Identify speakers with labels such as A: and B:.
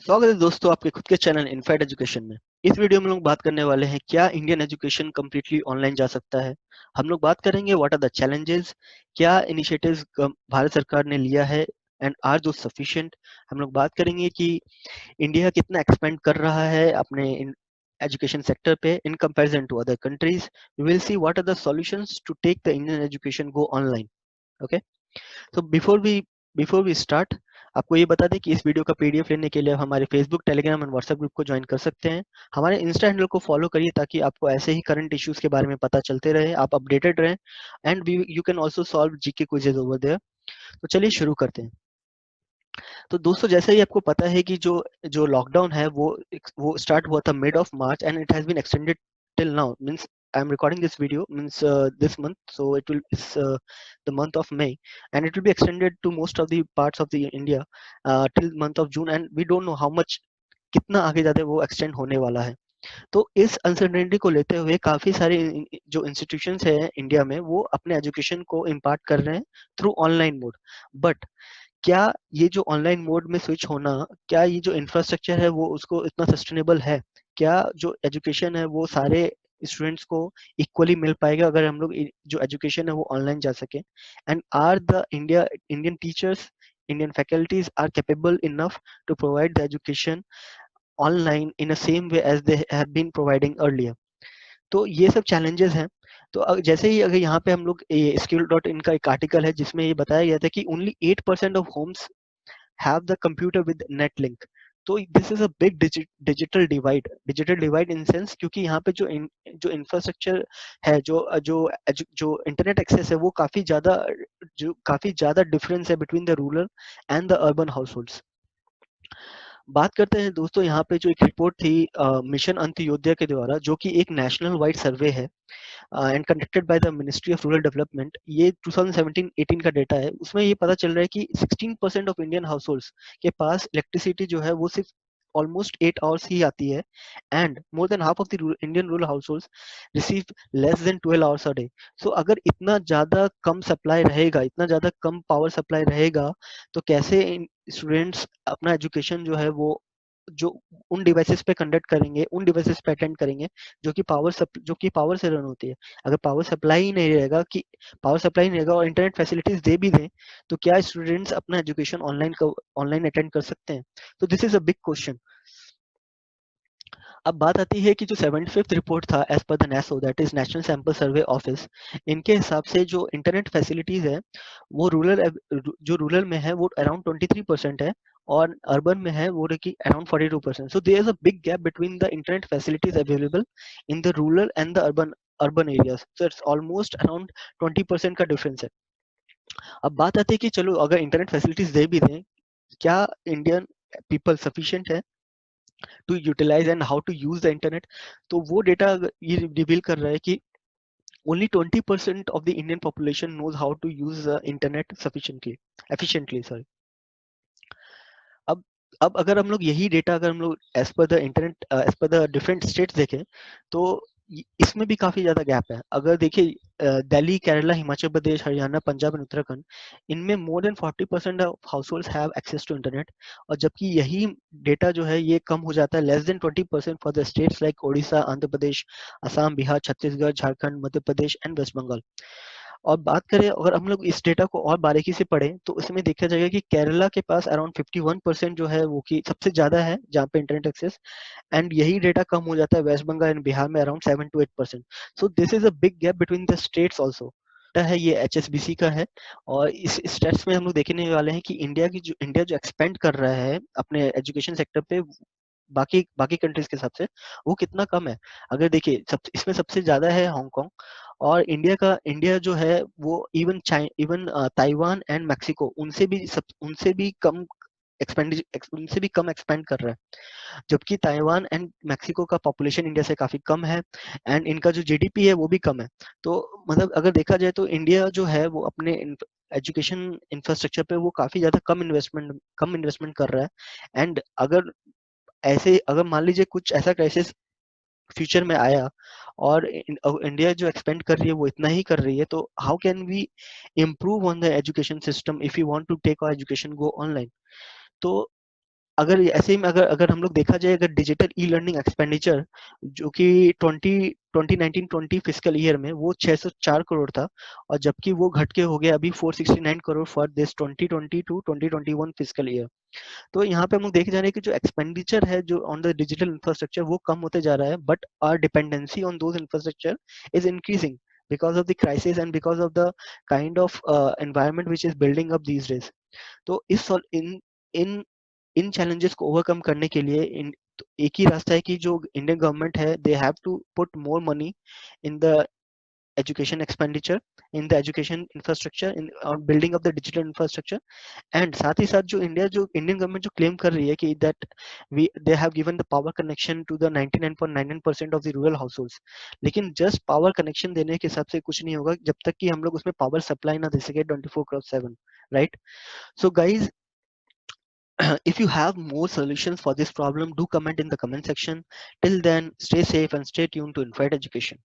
A: स्वागत है दोस्तों आपके खुद के चैनल इनफाइट एजुकेशन में। इस वीडियो में हम लोग बात करने वाले हैं क्या इंडियन एजुकेशन कम्प्लीटली ऑनलाइन जा सकता है। हम लोग बात करेंगे व्हाट आर द चैलेंजेस, क्या इनिशिएटिव्स भारत सरकार ने लिया है एंड आर दो सफिशिएंट। हम लोग बात करेंगे कि इंडिया कितना एक्सपेंड कर रहा है अपने एजुकेशन सेक्टर पे in comparison to other countries. We will see what are the solutions to take the Indian education go online. Okay, तो बिफोर वी स्टार्ट आपको ये बता दें कि इस वीडियो का पीडीएफ लेने के लिए आप हमारे Facebook, Telegram and WhatsApp group को ज्वाइन कर सकते हैं। हमारे इंस्टा हैंडल को फॉलो करिए ताकि आपको ऐसे ही करंट इश्यूज के बारे में पता चलते रहे, आप अपडेटेड रहें and you can also solve GK quizzes over there. तो चलिए शुरू करते हैं। तो दोस्तों जैसा ही आपको पता है कि जो जो लॉकडाउन है वो स्टार्ट हुआ था mid of March and it has been extended till now. Means I am recording this video means this month, so it will is the month of May, and it will be extended to most of the parts of the India till month of June, and we don't know how much कितना आगे जाते वो extend होने वाला है। तो इस uncertainty को लेते हुए काफी सारे जो इंस्टीट्यूशंस हैं इंडिया में वो अपने एजुकेशन को इम्पार्ट कर रहे हैं थ्रू ऑनलाइन मोड। बट क्या ये जो ऑनलाइन मोड में स्विच होना, क्या ये जो इंफ्रास्ट्रक्चर है वो उसको इतना सस्टेनेबल है? क्या जो एजुकेशन है वो सारे स्टूडेंट्स को इक्वली मिल पाएगा अगर हम लोग जो एजुकेशन है वो ऑनलाइन जा सके? And are the Indian teachers, Indian faculties are capable enough to provide the education online in a same way as they have been providing earlier? तो ये सब चैलेंजेस हैं। तो जैसे ही अगर यहाँ पे हम लोग ये skill.in का एक आर्टिकल है जिसमें ये बताया गया था कि only 8% of homes have the computer with net link। तो this is a big digital divide in sense, क्योंकि यहाँ पे जो इंफ्रास्ट्रक्चर है, जो इंटरनेट एक्सेस है वो काफी ज्यादा डिफरेंस है between the rural and the urban house holds. बात करते हैं दोस्तों यहाँ पे जो एक रिपोर्ट थी मिशन अंत्योदय के द्वारा, जो कि एक नेशनल वाइड सर्वे है and conducted by the ministry of rural development. ये 2017-18 का डेटा है। उसमें ये पता चल रहा है कि 16% ऑफ इंडियन हाउस होल्ड्स के पास इलेक्ट्रिसिटी जो है वो सिर्फ ऑलमोस्ट 8 आवर्स ही आती है, and more than half of the Indian rural households receive less than 12 hours a day. So अगर इतना ज्यादा कम सप्लाई रहेगा, इतना ज्यादा कम पावर सप्लाई रहेगा, तो कैसे स्टूडेंट्स अपना एजुकेशन जो है वो जो उन डिवाइसेस पे कंडक्ट करेंगे, उन डिवाइसेस पे अटेंड करेंगे जो कि पावर से रन होती है? अगर पावर सप्लाई नहीं रहेगा और इंटरनेट फैसिलिटीज दे भी दें, तो क्या स्टूडेंट्स अपना एजुकेशन ऑनलाइन अटेंड कर सकते हैं? तो this is a big question. अब बात आती है कि जो 75th रिपोर्ट था as per the NSO, that is national sample survey office, इनके हिसाब से जो इंटरनेट फैसिलिटीज है वो रूरल में है वो अराउंड 23% है, और अर्बन में है वो रखी around 42%। So there is a big gap between the internet facilities available in the rural and the urban areas. So it's almost around 20% का डिफरेंस है। अब बात आती है कि चलो अगर इंटरनेट फैसिलिटीज दे भी दें, क्या इंडियन पीपल सफिशिएंट है to utilize and how to use the internet? तो वो डेटा ये रिवील कर रहा है कि only 20% of the Indian population knows how to use the internet efficiently, sorry। अब अब अगर हम लोग यही डेटा अगर हम लोग as per the different states देखें, तो इसमें भी काफी ज्यादा गैप है। अगर देखिए दिल्ली, केरला, हिमाचल प्रदेश, हरियाणा, पंजाब एंड उत्तराखंड, इनमें more than 40% of household have access to internet, और जबकि यही डेटा जो है ये कम हो जाता है less than 20% for the states like Odisha, Andhra Pradesh, Assam, Bihar, Chhattisgarh, Jharkhand, Madhya Pradesh and West Bengal. और बात करें अगर हम लोग इस डेटा को और बारीकी से पढ़ें, तो इसमें देखा जाएगा कि केरला के पास अराउंड 51% जो है वो की सबसे ज्यादा है जहाँ पे इंटरनेट एक्सेस, एंड यही डेटा कम हो जाता है वेस्ट बंगाल एंड बिहार में around 7 to 8%। So this is a big gap between the states also. है ये HSBC का है, और इस स्टेट्स में हम लोग देखने वाले हैं कि इंडिया जो एक्सपेंड कर रहा है अपने एजुकेशन सेक्टर पे बाकी बाकी कंट्रीज के हिसाब से, वो कितना कम है। अगर देखिए इसमें सबसे ज्यादा है हांगकांग, और इंडिया जो है वो इवन ताइवान एंड मैक्सिको उनसे भी कम एक्सपेंड कर रहा है, जबकि ताइवान एंड मैक्सिको का पॉपुलेशन इंडिया से काफी कम है, एंड इनका जो जीडीपी है वो भी कम है। तो मतलब अगर देखा जाए तो इंडिया जो है वो अपने एजुकेशन इंफ्रास्ट्रक्चर पे वो काफी ज्यादा कम इन्वेस्टमेंट कर रहा है। एंड अगर मान लीजिए कुछ ऐसा क्राइसिस फ्यूचर में आया और इंडिया जो एक्सपेंड कर रही है वो इतना ही कर रही है, तो how can we improve on the education system if you want to take our education go online? तो अगर ऐसे ही में अगर अगर हम लोग देखा जाए, अगर डिजिटल ई लर्निंग एक्सपेंडिचर जो कि 2019-20 फिजिकल ईयर में वो 604 करोड़ था, और जबकि वो घट के हो गया अभी 469 crore for this 2020 to 2021 physical year. तो यहाँ पे हम लोग देखे जा रहे हैं कि जो एक्सपेंडिचर है जो ऑन द डिजिटल इंफ्रास्ट्रक्चर वो कम होते जा रहा है, but our dependency on those infrastructure is increasing because of the crisis and because of the kind of environment which is building up these days. तो इन इन इन challenges को overcome करने के लिए तो एक ही रास्ता है कि जो इंडियन गवर्नमेंट है, they have to put more money in the education expenditure, in the education infrastructure, in on building up the digital infrastructure. And साथ ही साथ जो इंडियन गवर्नमेंट जो क्लेम कर रही है कि that we they have given the power connection to the 99.99% of the rural households, लेकिन just power connection देने के हिसाब से कुछ नहीं होगा जब तक कि हम लोग उसमें पावर सप्लाई ना दे सके 24/7, right? So guys, if you have more solutions for this problem, do comment in the comment section. Till then, stay safe and stay tuned to Infight Education.